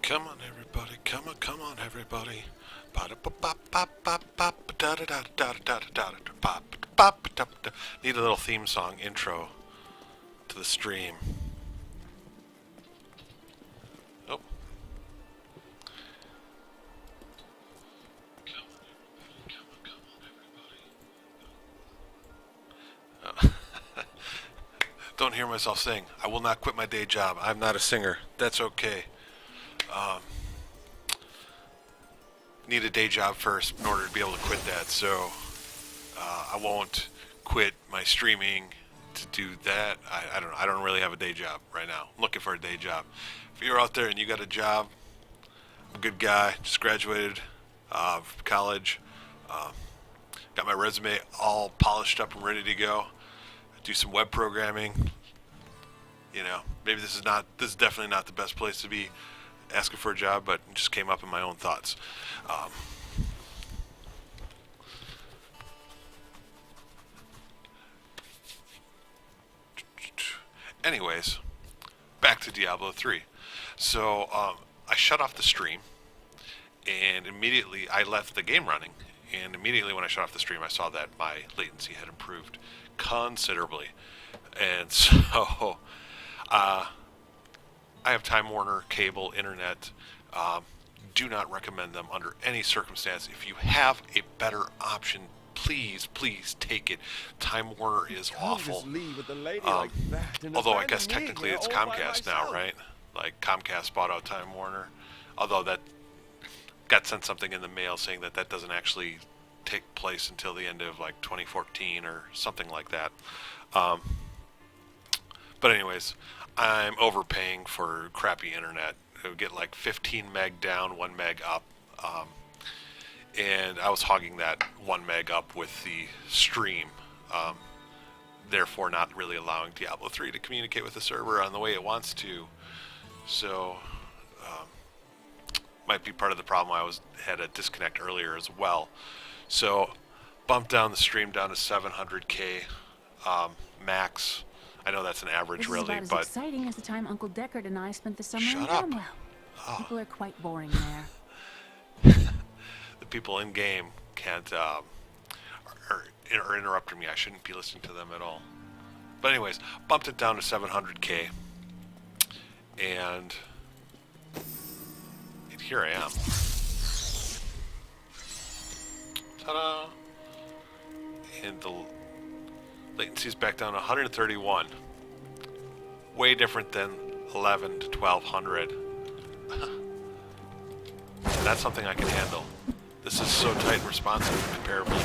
Come on, everybody. Come on, everybody. Need a little theme song intro to the stream. Oh. Don't hear myself saying, I will not quit my day job. I'm not a singer. That's okay. Need a day job first in order to be able to quit that. So I won't quit my streaming to do that. I don't really have a day job right now. I'm looking for a day job. If you're out there and you got a job, I'm a good guy. Just graduated from college. Got my resume all polished up and ready to go. Do some web programming. You know, maybe this is definitely not the best place to be asking for a job, but it just came up in my own thoughts. Anyways, back to Diablo 3. So I shut off the stream, and immediately I left the game running. And immediately when I shut off the stream, I saw that my latency had improved considerably. And so I have Time Warner cable internet. Do not recommend them under any circumstance. If you have a better option, please take it. Time Warner is awful. Although I guess technically it's Comcast now, right? Like Comcast bought out Time Warner. Although that got sent something in the mail saying that that doesn't actually take place until the end of like 2014 or something like that. But anyways, I'm overpaying for crappy internet. I get like 15 meg down, 1 meg up. And I was hogging that 1 meg up with the stream. Therefore not really allowing Diablo 3 to communicate with the server on the way it wants to. So might be part of the problem. I had a disconnect earlier as well. So bumped down the stream down to 700k max. I know that's an average, this really, is about but as exciting as the time Uncle Deckard and I spent the summer in shut up. Cromwell. Oh. People are quite boring there. The people in game can't are interrupting me. I shouldn't be listening to them at all. But anyways, bumped it down to 700k, and here I am. Ta-da! And the latency's back down to 131. Way different than 11 to 1200. And that's something I can handle. This is so tight and responsive comparably.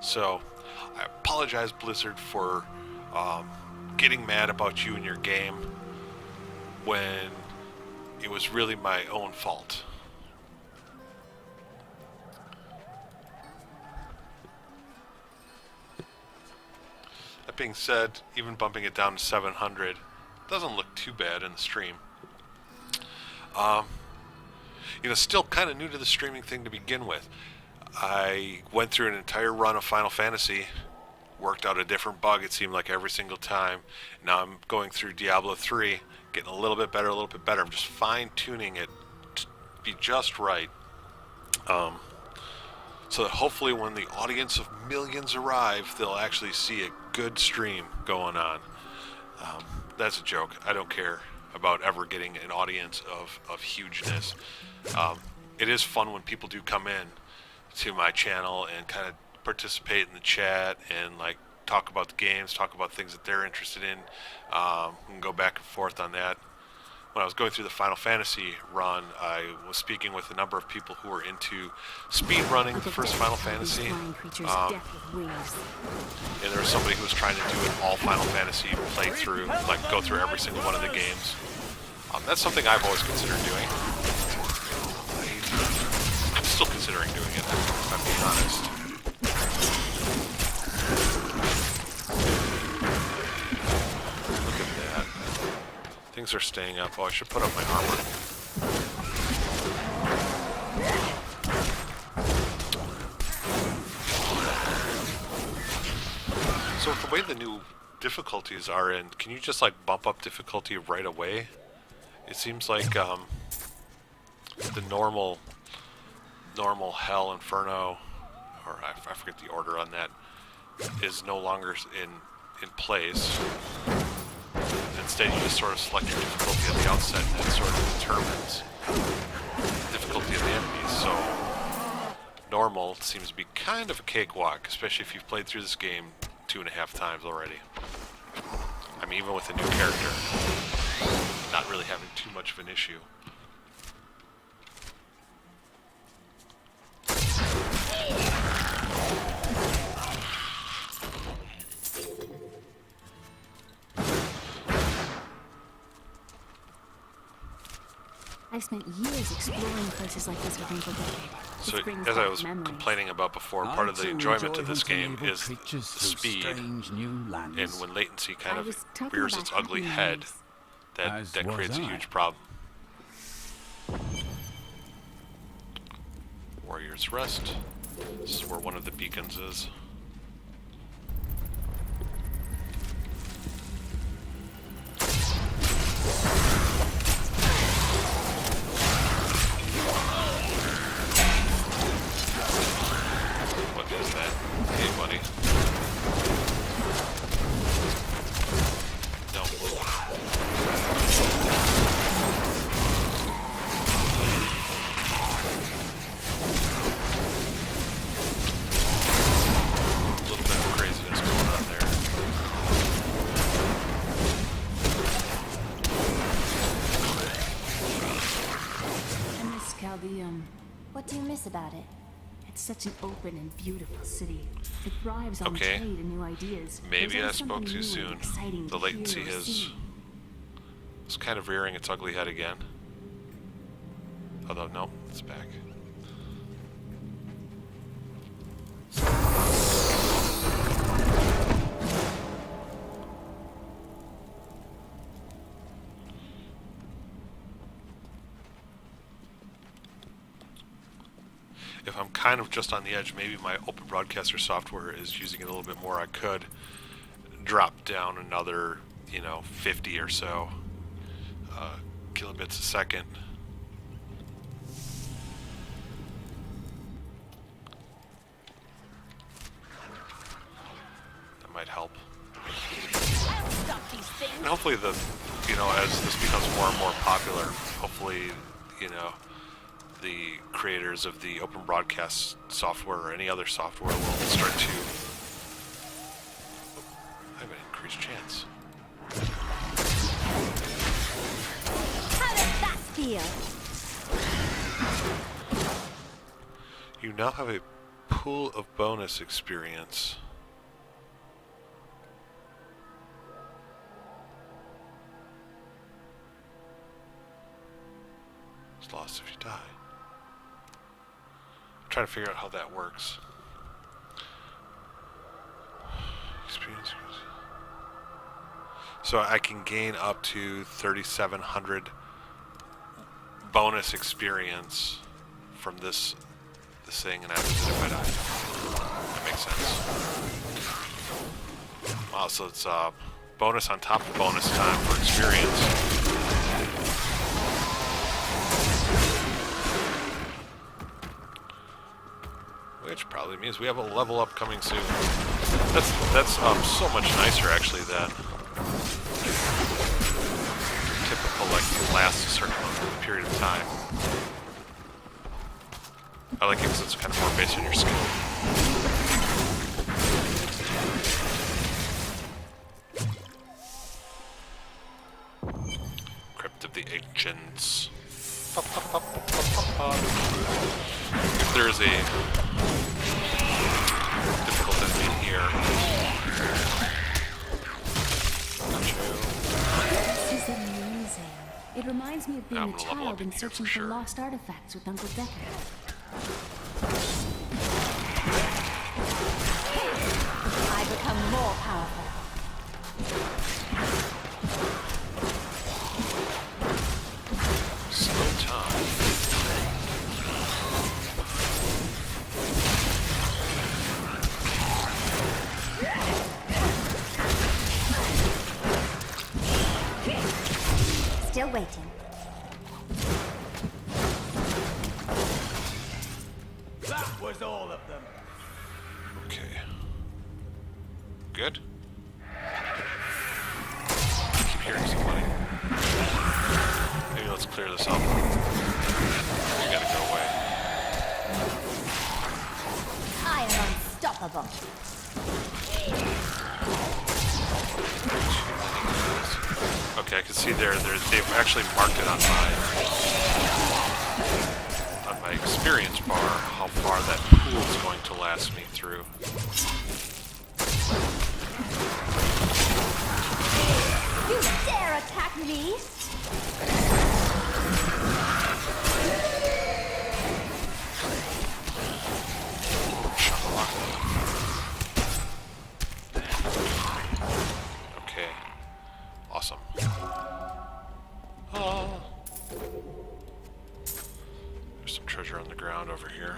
So, I apologize, Blizzard, for getting mad about you and your game when it was really my own fault. That being said, even bumping it down to 700 doesn't look too bad in the stream. You know, still kind of new to the streaming thing to begin with. I went through an entire run of Final Fantasy, worked out a different bug, it seemed like every single time. Now I'm going through Diablo 3, getting a little bit better, a little bit better. I'm just fine-tuning it to be just right. So that hopefully when the audience of millions arrive, they'll actually see a good stream going on. That's a joke. I don't care about ever getting an audience of hugeness. It is fun when people do come in to my channel and kind of participate in the chat and like talk about the games, talk about things that they're interested in. We can go back and forth on that. When I was going through the Final Fantasy run, I was speaking with a number of people who were into speed running the first Final Fantasy. And there was somebody who was trying to do an all Final Fantasy playthrough, like go through every single one of the games. That's something I've always considered doing. I'm still considering doing it, if I'm being honest. Look at that. Things are staying up. Oh, I should put up my armor. So with the way the new difficulties are in, can you just like bump up difficulty right away? It seems like the normal Hell Inferno, or I forget the order on that, is no longer in place. Instead, you just sort of select your difficulty at the outset, and that sort of determines the difficulty of the enemies. So normal seems to be kind of a cakewalk, especially if you've played through this game 2.5 times already. I mean, even with a new character, not really having too much of an issue. I've spent years exploring places like this with Uncle Deckard. So, as I was complaining about before, part of the enjoyment of this game is the speed, and when latency kind of rears its ugly head, that creates a huge problem. Warrior's Rest. This is where one of the beacons is. What is that? Hey, buddy. Don't move. A little bit of craziness going on there. And this Chaldeum, what do you miss about it? It's such an open and beautiful city. It thrives on trade and new ideas. Maybe There's I always spoke something too new and soon. exciting The to latency hear or is see. it's kind of rearing its ugly head again. Although, no, it's back. If I'm kind of just on the edge, maybe my open broadcaster software is using it a little bit more. I could drop down another, 50 or so kilobits a second. That might help. And hopefully as this becomes more and more popular, hopefully, the creators of the open broadcast software or any other software will start to have an increased chance. How does that feel? You now have a pool of bonus experience. It's lost if you die. I'm trying to figure out how that works. Experience. So I can gain up to 3,700 bonus experience from this thing, and I lose it if I die. That makes sense. Wow, so it's bonus on top of bonus time for experience. Which probably means we have a level up coming soon. That's so much nicer actually than typical, like, lasts a certain period of time. I like it because it's kind of more based on your skill. Crypt of the Ancients. If there's a difficult enemy here. This is amazing. It reminds me of being I'm a gonna level child up in and here searching for for sure. lost artifacts with Uncle Deckard. I become more powerful. Slow time. Still waiting. good? I keep hearing somebody. Maybe let's clear this up. You gotta go away. I am unstoppable. Okay, I can see they've actually marked it on my experience bar how far that pool is going to last me through. You dare attack me? Okay. Awesome. Oh. There's some treasure on the ground over here.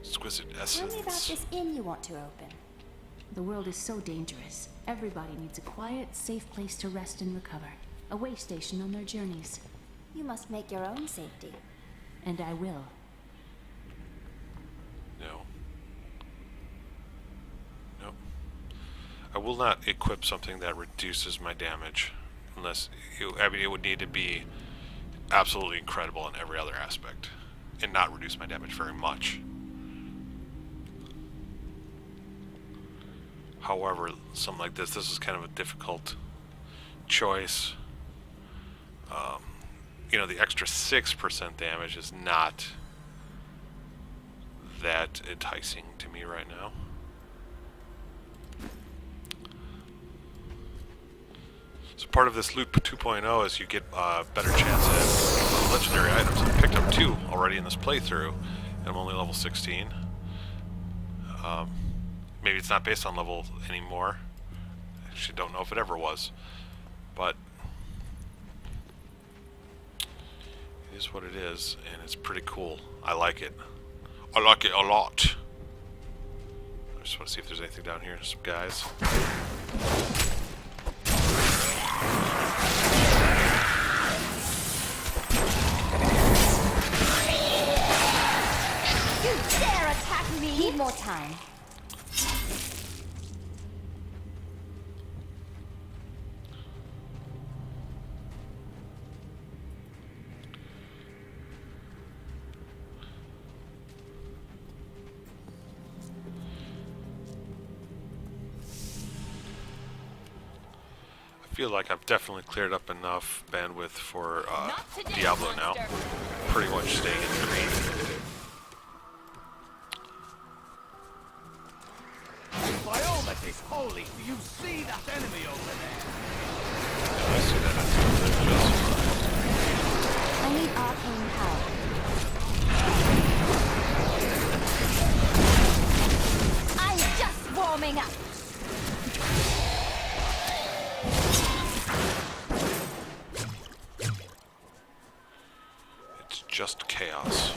Exquisite Tell me about essence. this inn you want to open. The world is so dangerous. Everybody needs a quiet, safe place to rest and recover. A way station on their journeys. You must make your own safety. And I will. No. Nope. I will not equip something that reduces my damage. Unless, I mean, it would need to be absolutely incredible in every other aspect. And not reduce my damage very much. However, something like this is kind of a difficult choice. You know, the extra 6% damage is not that enticing to me right now. So part of this loot 2.0 is you get a better chance at legendary items. I picked up 2 already in this playthrough, and I'm only level 16. Maybe it's not based on level anymore. I actually don't know if it ever was. But it is what it is, and it's pretty cool. I like it. I like it a lot. I just want to see if there's anything down here. Some guys. You dare attack me? Need more time. I feel like I've definitely cleared up enough bandwidth for Diablo now. Pretty much staying in the green. By all that is holy, do you see that enemy over there? Yeah, I see that. I need arcane power. I'm just warming up. It's just chaos.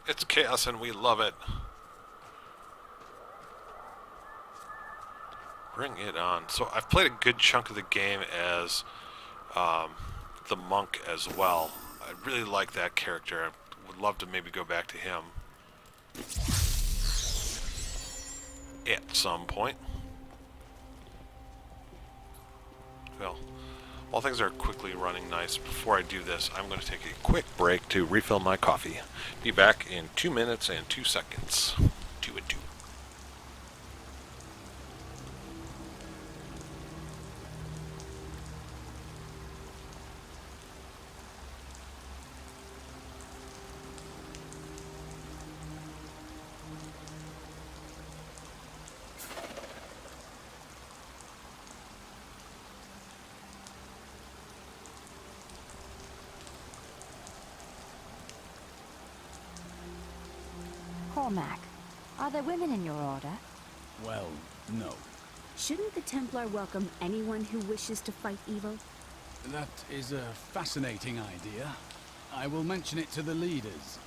It's chaos and we love it. Bring it on. So I've played a good chunk of the game as the monk as well. I really like that character. I would love to maybe go back to him at some point. Well, while things are quickly running nice, before I do this, I'm going to take a quick break to refill my coffee. Be back in 2 minutes and 2 seconds. 2 and 2. Cormac, are there women in your order? Well, no. Shouldn't the Templar welcome anyone who wishes to fight evil? That is a fascinating idea. I will mention it to the leaders.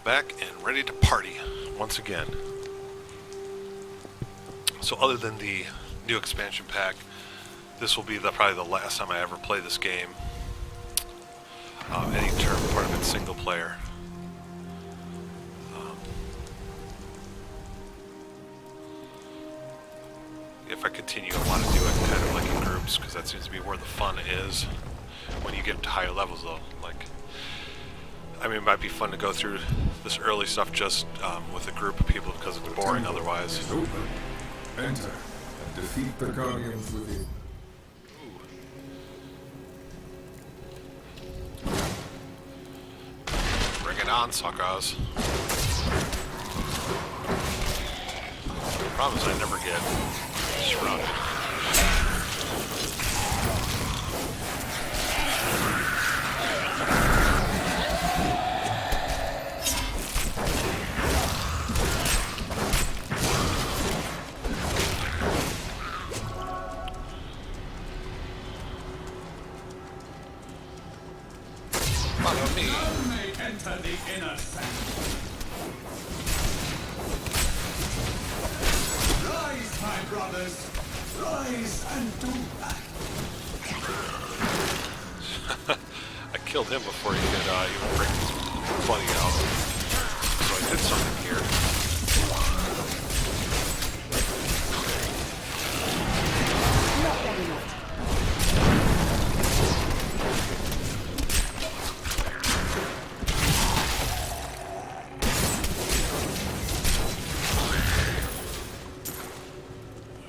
back and ready to party once again. So other than the new expansion pack, this will be probably the last time I ever play this game. Any term part of it single player. If I continue, I want to do it kind of like in groups, because that seems to be where the fun is. When you get to higher levels, though, like, I mean, it might be fun to go through this early stuff just with a group of people, because it's boring otherwise. Enter and defeat the guardians within. Bring it on, suckers. The problem is I never get surrounded. Follow me. None may enter the inner sanctum. Rise, my brothers. Rise and do battle. I killed him before he could even bring his buddy out. So I did something here. Not very much.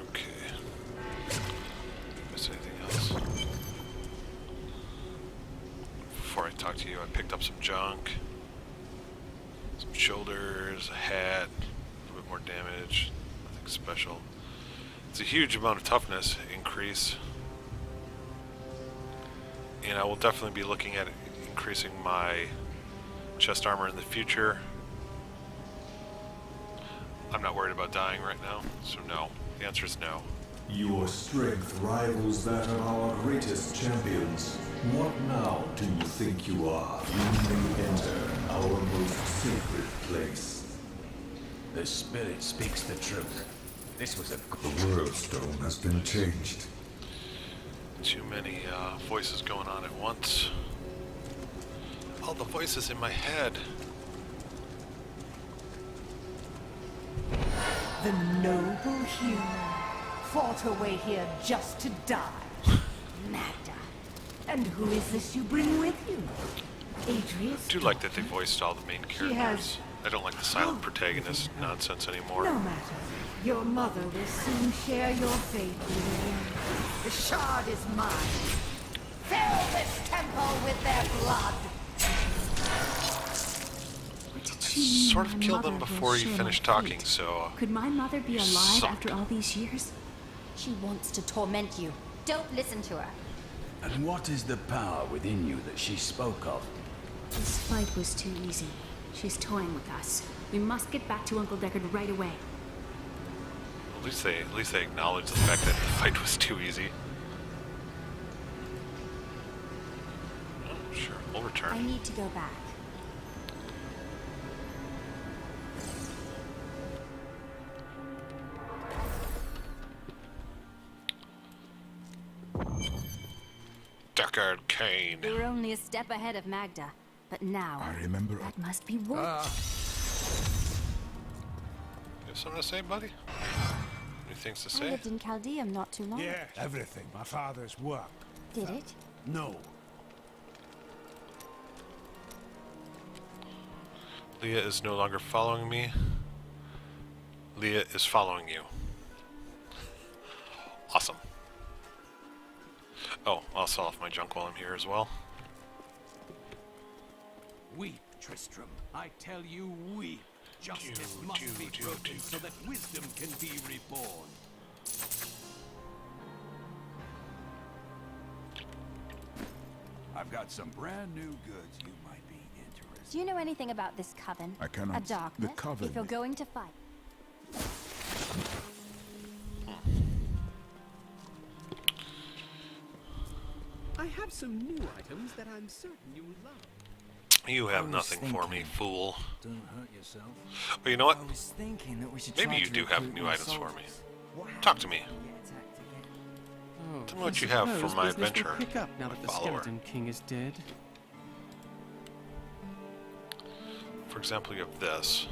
Okay. Miss anything else? Before I talk to you, I picked up some junk. Some shoulders, a hat, a little bit more damage, nothing special. It's a huge amount of toughness increase. And I will definitely be looking at increasing my chest armor in the future. I'm not worried about dying right now, so no. The answer is no. Your strength rivals that of our greatest champions. What now do you think you are? You may enter our most sacred place. The spirit speaks the truth. This was a The world stone has been changed. Too many voices going on at once. All the voices in my head. The noble hero fought her way here just to die. Magda. And who is this you bring with you? Adrius? I do like that they voiced all the main characters. has- I don't like the silent protagonist nonsense anymore. No matter. Your mother will soon share your fate with me. The shard is mine. Fill this temple with their blood. Did I she mean sort of my killed them mother will before you share finished my talking, fate? so Could my mother be alive sucked. after all these years? She wants to torment you. Don't listen to her. And what is the power within you that she spoke of? This fight was too easy. She's toying with us. We must get back to Uncle Deckard right away. at least they acknowledge the fact that the fight was too easy. Oh, sure, we'll I return. need to go back. Deckard Cain. We were only a step ahead of Magda. But now, I remember That must be work. You have something to say, buddy? Any things to I say? lived in Chaldeum not too long. Yeah, everything. My father's work. Did it? No. Leah is no longer following me. Leah is following you. Awesome. Oh, I'll sell off my junk while I'm here as well. Weep, Tristram. I tell you, weep. Justice must be broken so that wisdom can be reborn. I've got some brand new goods you might be interested. Do you know anything about this coven? I cannot. A darkness? The coven. If you're going to fight. I have some new items that I'm certain you'll love. You have nothing for me, fool. Don't hurt yourself. But you know what? I was thinking that we should Maybe try you to do have recruit new more items for me. soldiers. What Talk to happens me. if we get attacked again? Oh, Tell me what I you have for suppose my business will adventurer pick up now that the follower. Skeleton King is dead. For example, you have this.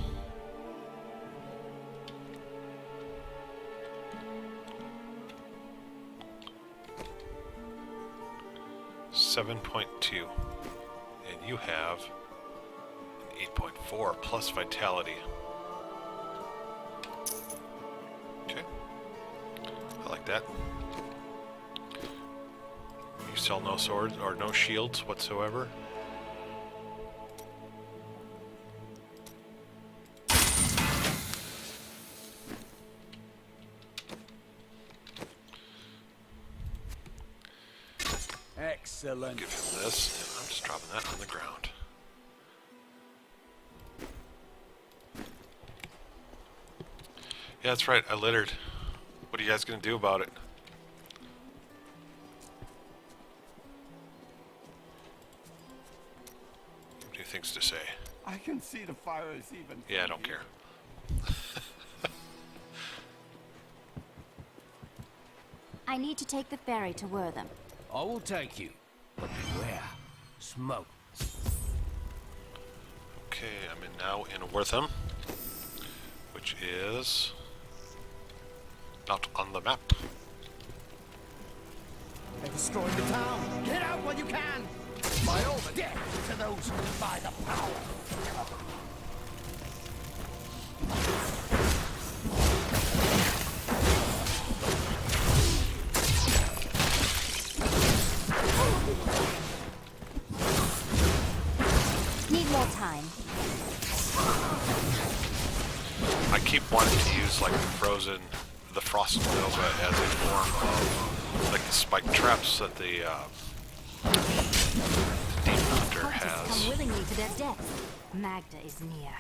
.2, and you have an 8.4 plus vitality. Okay, I like that. You sell no swords or no shields whatsoever. Excellent. Give him this, and I'm just dropping that on the ground. Yeah, that's right, I littered. What are you guys gonna do about it? New things to say. I can see the fires even. Yeah, I don't care. I need to take the ferry to Wortham. I will take you. But beware. Smoke. Okay, I'm now in Wortham, which is not on the map. They're destroying the town. Get out while you can. By all the death to those who defy the power. Need more time. I keep wanting to use like the Frost Nova as a form of like the spike traps that the Demon Hunter Cultists come has. willingly to their death. Magda is near.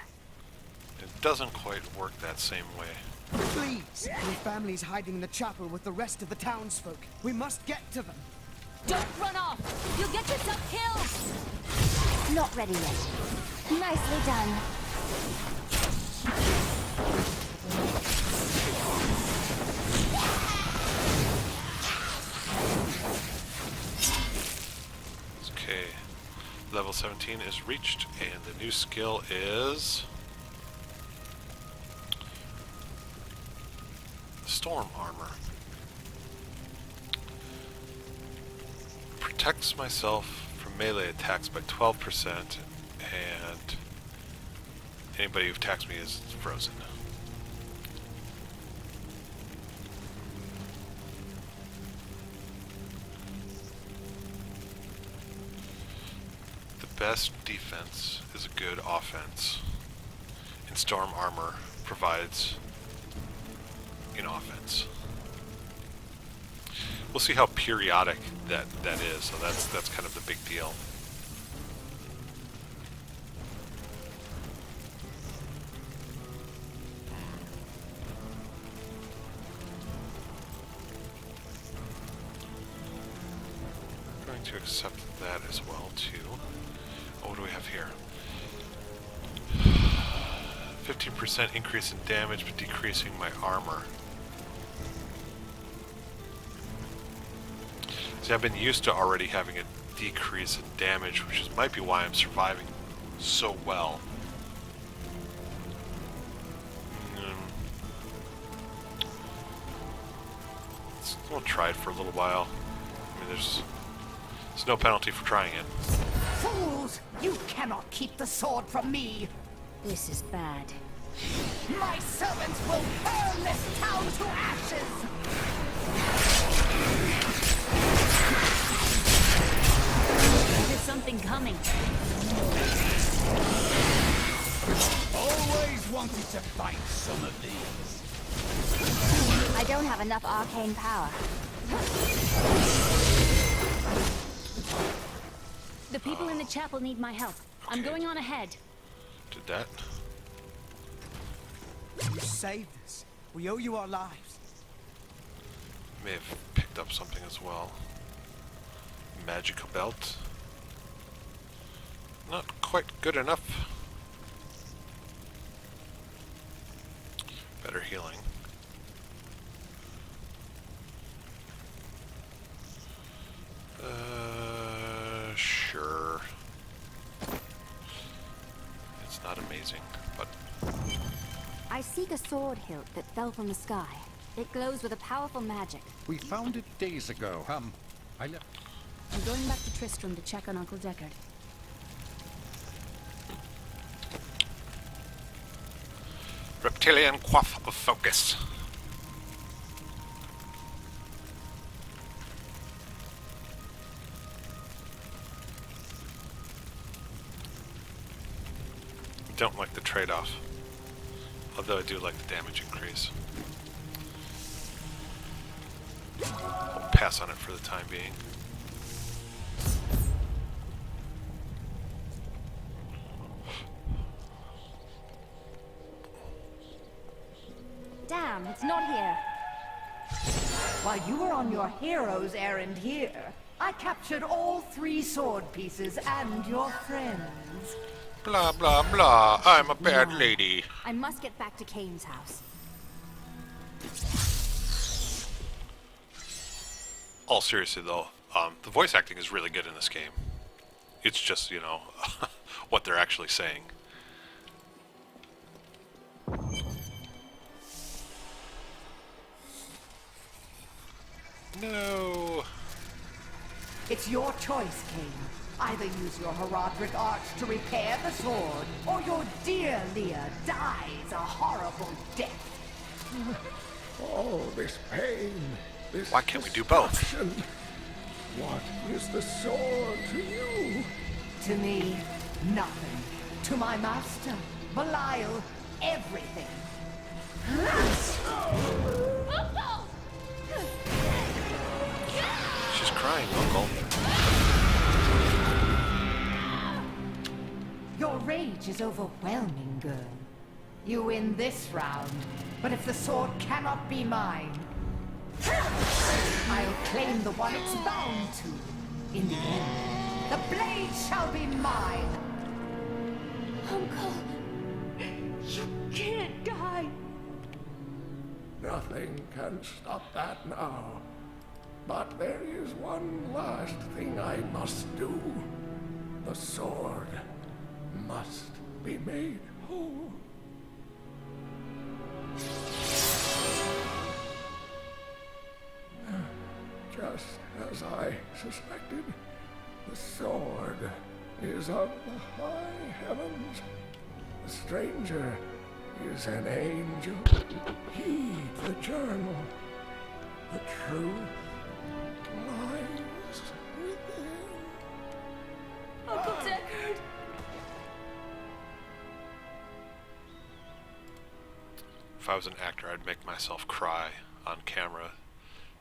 It doesn't quite work that same way. Please! Your family's hiding in the chapel with the rest of the townsfolk. We must get to them. Don't run off! You'll get yourself killed! Not ready yet. Nicely done. Okay, level 17 is reached, and the new skill is Storm Armor. Protects myself from melee attacks by 12%, and anybody who attacks me is frozen. The best defense is a good offense, and Storm Armor provides an offense. We'll see how periodic that is, so that's kind of the big deal. I'm going to accept that as well too. Oh, what do we have here? 15% increase in damage, but decreasing my armor. See, I've been used to already having a decrease in damage, which might be why I'm surviving so well. We'll try it for a little while. I mean, there's no penalty for trying it. Fools! You cannot keep the sword from me! This is bad. My servants will burn this town to ashes! There's something coming. Always wanted to fight some of these. I don't have enough arcane power. The people in the chapel need my help. I'm Okay. going on ahead. Did that. You saved us. We owe you our lives. May have picked up something as well. Magical belt. Not quite good enough. Better healing. Sure. It's not amazing, but... I seek a sword hilt that fell from the sky. It glows with a powerful magic. We found it days ago. I left. I'm going back to Tristram to check on Uncle Deckard. Reptilian quaff of focus. Don't like the trade-off, although I do like the damage increase. I'll pass on it for the time being. Damn, it's not here. While you were on your hero's errand here, I captured all 3 sword pieces and your friends. Blah, blah, blah. I'm a bad lady. I must get back to Kane's house. All seriously though, the voice acting is really good in this game. It's just, you know, what they're actually saying. No. It's your choice, Kane. Either use your heraldric arts to repair the sword, or your dear Leah dies a horrible death. Oh, this pain. This Why can't we do both? destruction. What is the sword to you? To me, nothing. To my master, Belial, everything. She's crying, Uncle. Your rage is overwhelming, girl. You win this round, but if the sword cannot be mine, I'll claim the one it's bound to. In the end, the blade shall be mine. Uncle, you can't die. Nothing can stop that now. But there is one last thing I must do. The sword must be made whole. Just as I suspected, the sword is of the high heavens. The stranger is an angel. Heed the journal. The truth lies within. Uncle Deckard. If I was an actor, I'd make myself cry on camera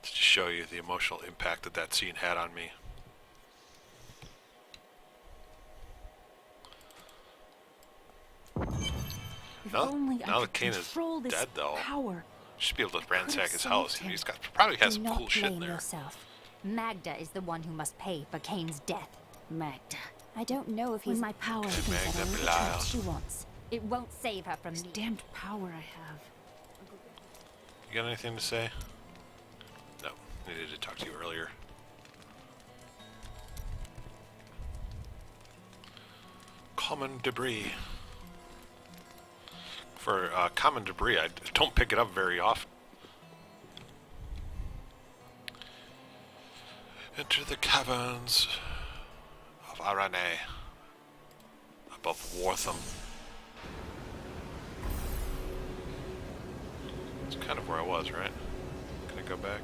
to show you the emotional impact that that scene had on me. If Now only I that could Kane is control this dead, though, power. should be able to I could have ransack his saved house. him. He's got probably has Do some cool not shit in blame there. yourself. Magda is the one who must pay for Kane's death. Magda. I don't know if he's When my power To thinks Magda that I Belial. want what she wants. It won't save her from This me. damned power I have. You got anything to say? No, needed to talk to you earlier. Common debris. For common debris, I don't pick it up very often. Enter the caverns of Arane, above Wortham. It's kind of where I was, right? Can I go back?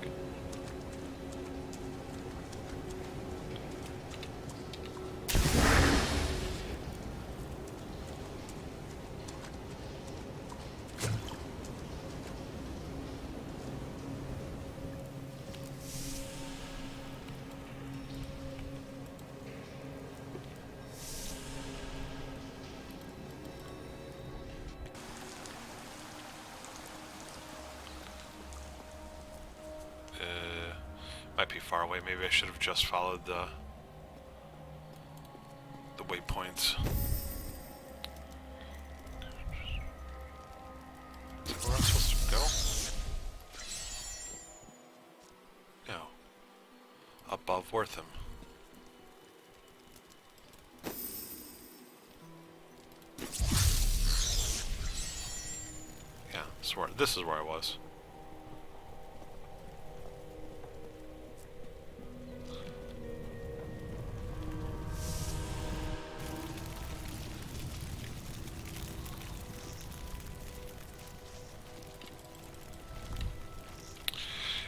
Might be far away. Maybe I should have just followed the waypoints. above Wortham. Yeah, this is where I was.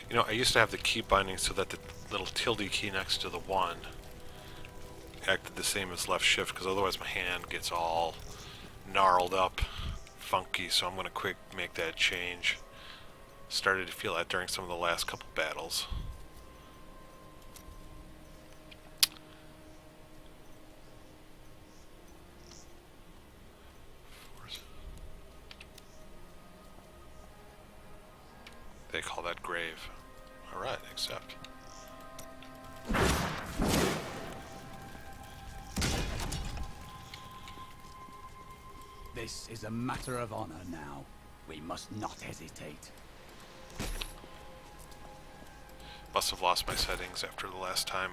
You know, I used to have the key binding so that the little tilde key next to the 1 acted the same as left shift, because otherwise my hand gets all gnarled up, funky, so I'm going to quick make that change. Started to feel that during some of the last couple battles. They call that grave. Alright, accept. This is a matter of honor now. We must not hesitate. Must have lost my settings after the last time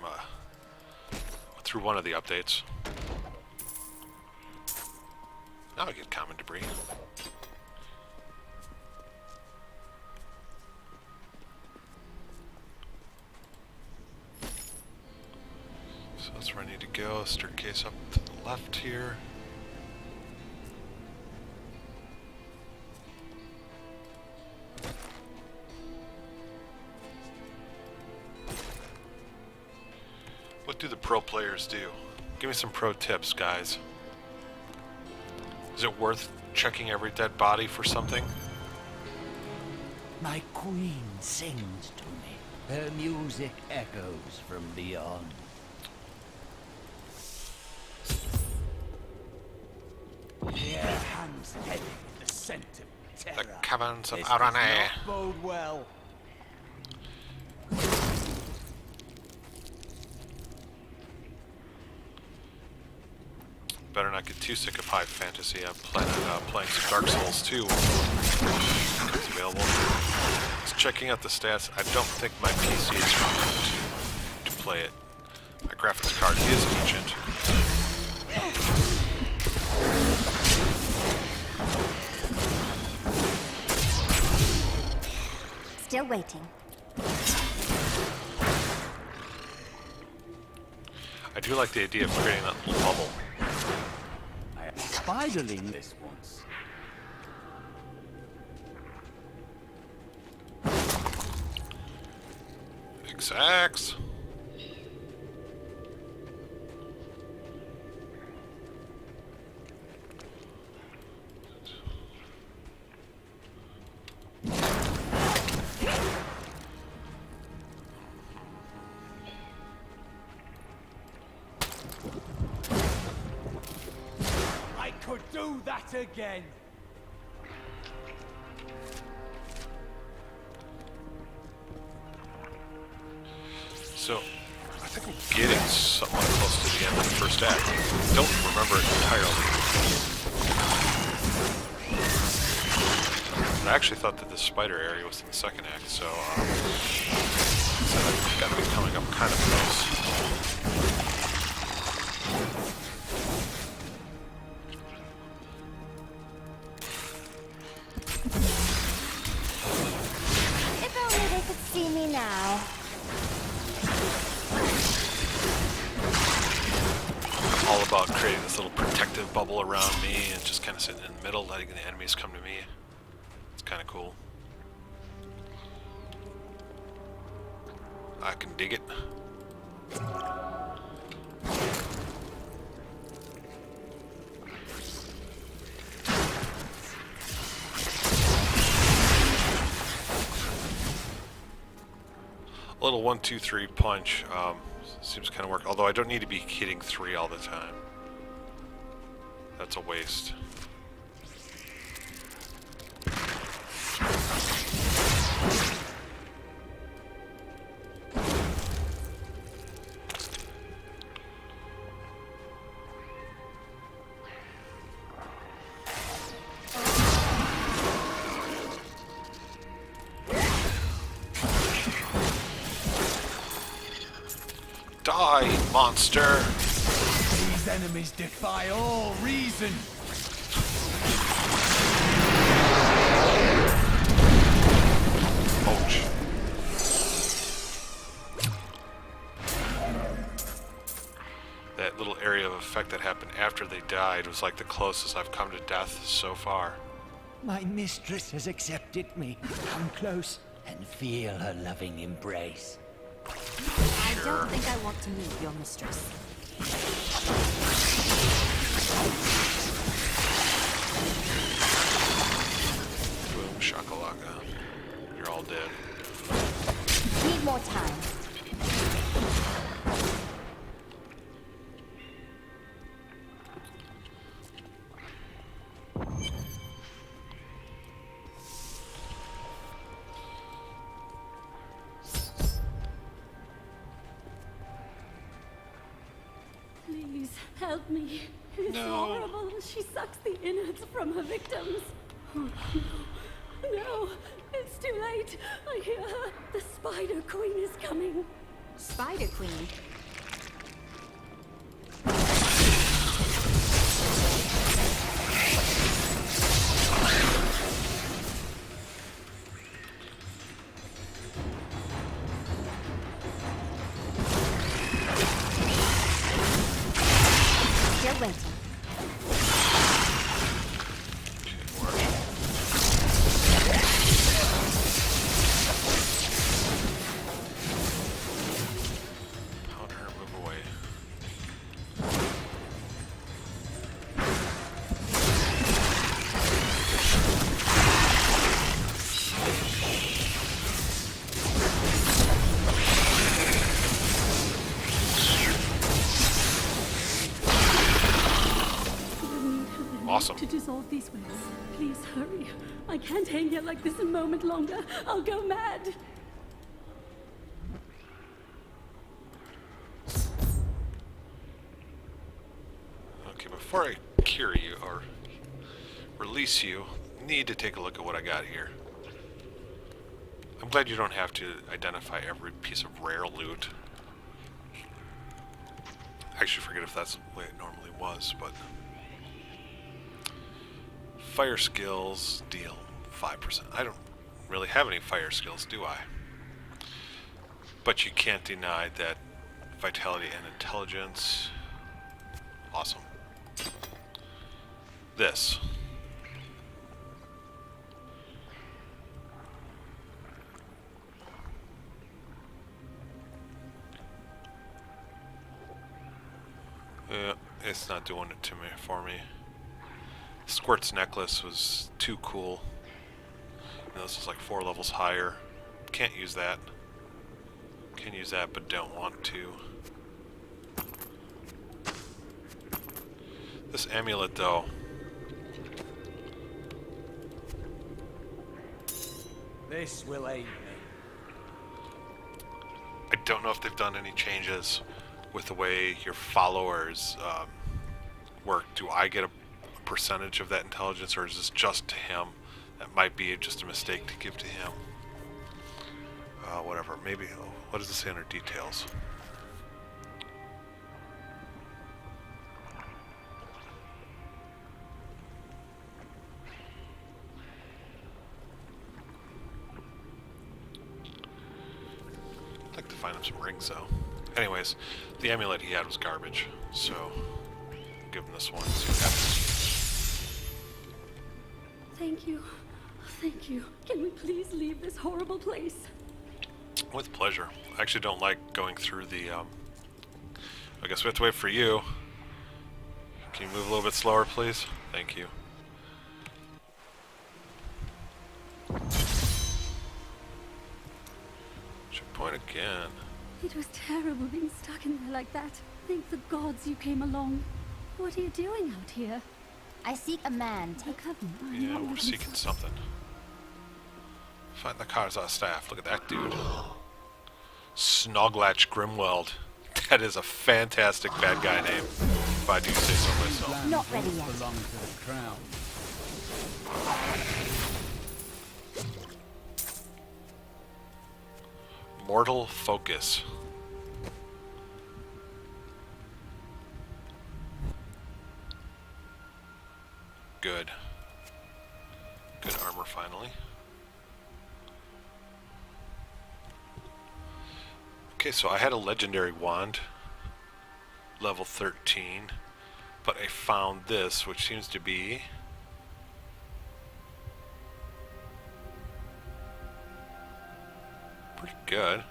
through one of the updates. Now I get common debris. So that's where I need to go. Staircase up to the left here. What do the pro players do? Give me some pro tips, guys. Is it worth checking every dead body for something? My queen sings to me. Her music echoes from beyond. Their hands heavy with the scent of terror. The caverns of This Arane. does not bode well. Better not get too sick of high fantasy. I'm planning playing some Dark Souls 2 when it becomes available. Just checking out the stats. I don't think my PC is strong enough to play it. My graphics card is ancient. Still waiting. I do like the idea of creating that little bubble. I am spiderling this once. XX. I could do that again. So, I think I'm getting somewhat close to the end of the first act. Don't remember it entirely. But I actually thought that the spider area was in the second act, so I've got to be coming up kind of close. If only they could see me now. All about creating this little protective bubble around me and just kind of sitting in the middle, letting the enemies come to me. It's kind of cool. I can dig it. A little 1, 2, 3 punch seems kind of work. Although I don't need to be hitting 3 all the time. That's a waste. Die, monster! These enemies defy all reason. Ouch. That little area of effect that happened after they died was like the closest I've come to death so far. My mistress has accepted me. Come close and feel her loving embrace. I don't think I want to meet your mistress. Boom, shakalaka. You're all dead. Need more time. Please help me. It's No. horrible. She sucks the innards from her victims. Oh, no. No. It's too late. I hear her. The Spider Queen is coming. Spider Queen? Still waiting. Pound her, move away. Awesome. To dissolve these webs. Please hurry. I can't hang here like this a moment longer. I'll go mad. Okay, before I cure you or release you, need to take a look at what I got here. I'm glad you don't have to identify every piece of rare loot. I actually forget if that's the way it normally was, but fire skills deal 5%. I don't really have any fire skills, do I? But you can't deny that vitality and intelligence. Awesome. This. Yeah, it's not doing it to me for me. Squirt's necklace was too cool. You know, this is like 4 levels higher. Can't use that. Can use that, but don't want to. This amulet, though. This will aid me. I don't know if they've done any changes with the way your followers work. Do I get a percentage of that intelligence, or is this just to him? That might be just a mistake to give to him. Whatever. Maybe. Oh, what does it say under details? I'd like to find him some rings, though. Anyways, the amulet he had was garbage, so I'll give him this one. See what happens. Thank you. Thank you. Can we please leave this horrible place? With pleasure. I actually don't like going through the, I guess we have to wait for you. Can you move a little bit slower, please? Thank you. Checkpoint again. It was terrible being stuck in there like that. Thank the gods you came along. What are you doing out here? I seek a man. A covenant. I'm Yeah, not we're looking seeking something. Find the Karzar staff. Look at that dude. Snoglatch Grimweld. That is a fantastic bad guy name, if I do say so myself. Not ready yet. Belong to the crown. Mortal Focus. good. Good armor finally. Okay, so I had a legendary wand, level 13, but I found this, which seems to be pretty good.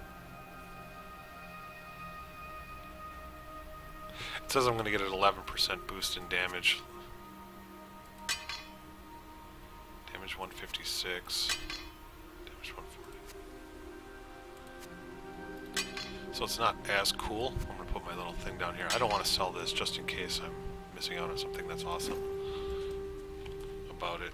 It says I'm going to get an 11% boost in damage. Damage 156. Damage 140. So it's not as cool. I'm going to put my little thing down here. I don't want to sell this just in case I'm missing out on something that's awesome about it.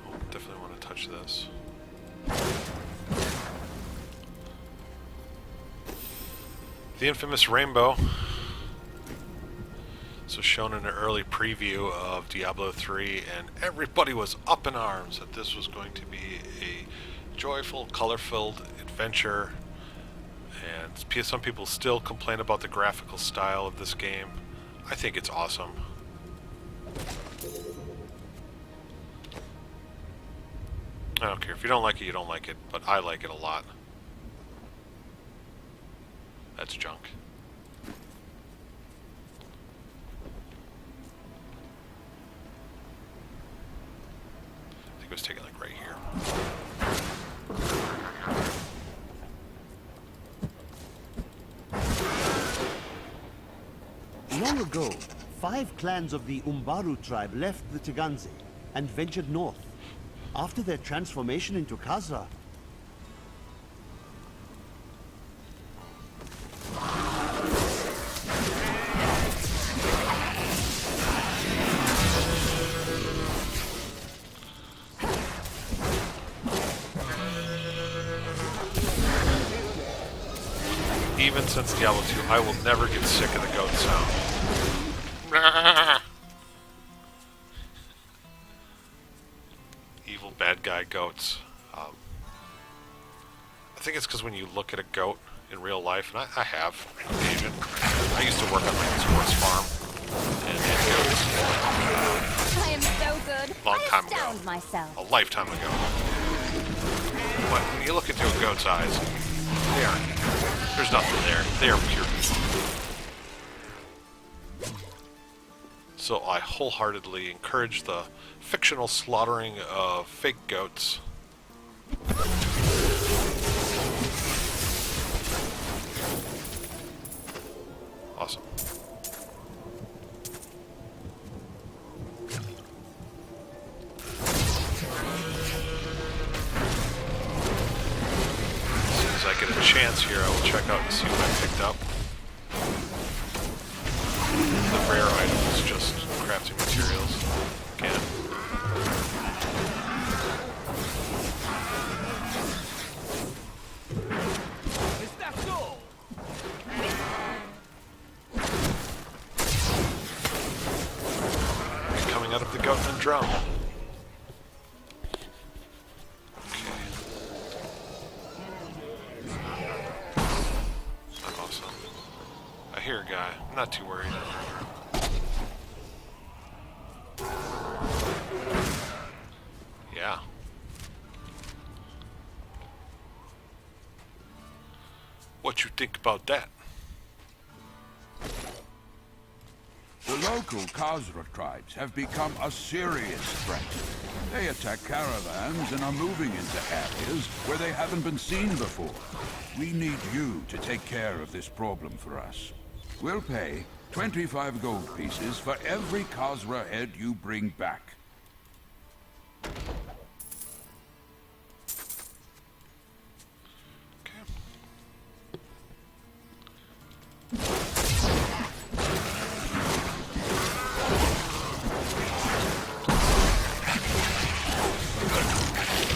Oh, definitely want to touch this. The infamous rainbow. So shown in an early preview of Diablo 3, and everybody was up in arms that this was going to be a joyful, color-filled adventure. And some people still complain about the graphical style of this game. I think it's awesome. I don't care. If you don't like it, you don't like it, but I like it a lot. That's junk. I think it was taken like right here. Long ago, 5 clans of the Umbaru tribe left the Teganze and ventured north. After their transformation into Khazra, even since Diablo 2, I will never get sick of the goat sound. Evil bad guy goats. I think it's because when you look at a goat in real life, and I have on occasion. I used to work on like a sports farm, and had goats. I am so good. Long time ago. Astound myself. A lifetime ago. But when you look into a goat's eyes, there's nothing there. They are pure evil. So I wholeheartedly encourage the fictional slaughtering of fake goats. Awesome. As soon as I get a chance here, I will check out and see what I picked up. The rare items, just crafting materials. Again. Is that all? And coming out of the Goatman drum. I'm awesome. I hear a guy. I'm not too worried. Yeah. What you think about that? The local Khazra tribes have become a serious threat. They attack caravans and are moving into areas where they haven't been seen before. We need you to take care of this problem for us. We'll pay 25 gold pieces for every Khazra head you bring back.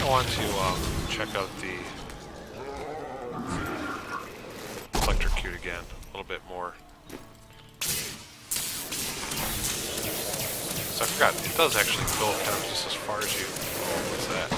I want to check out the electrocute again a little bit more. So I forgot, it does actually go kind of just as far as you. What's that?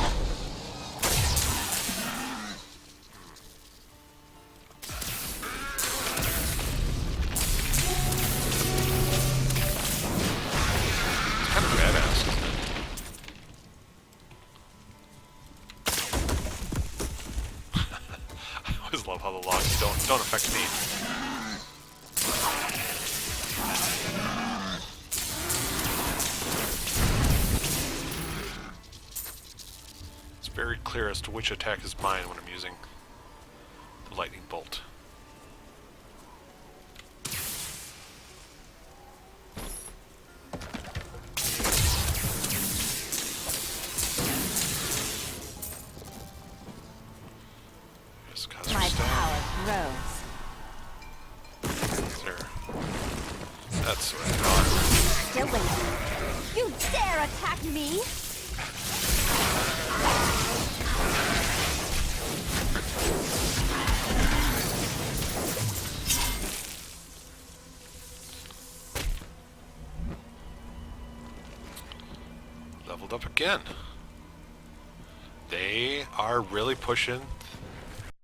clear as to which attack is mine when I'm using the lightning bolt. My power grows. There. That's what I thought. Still waiting. You dare attack me? Leveled up again. They are really pushing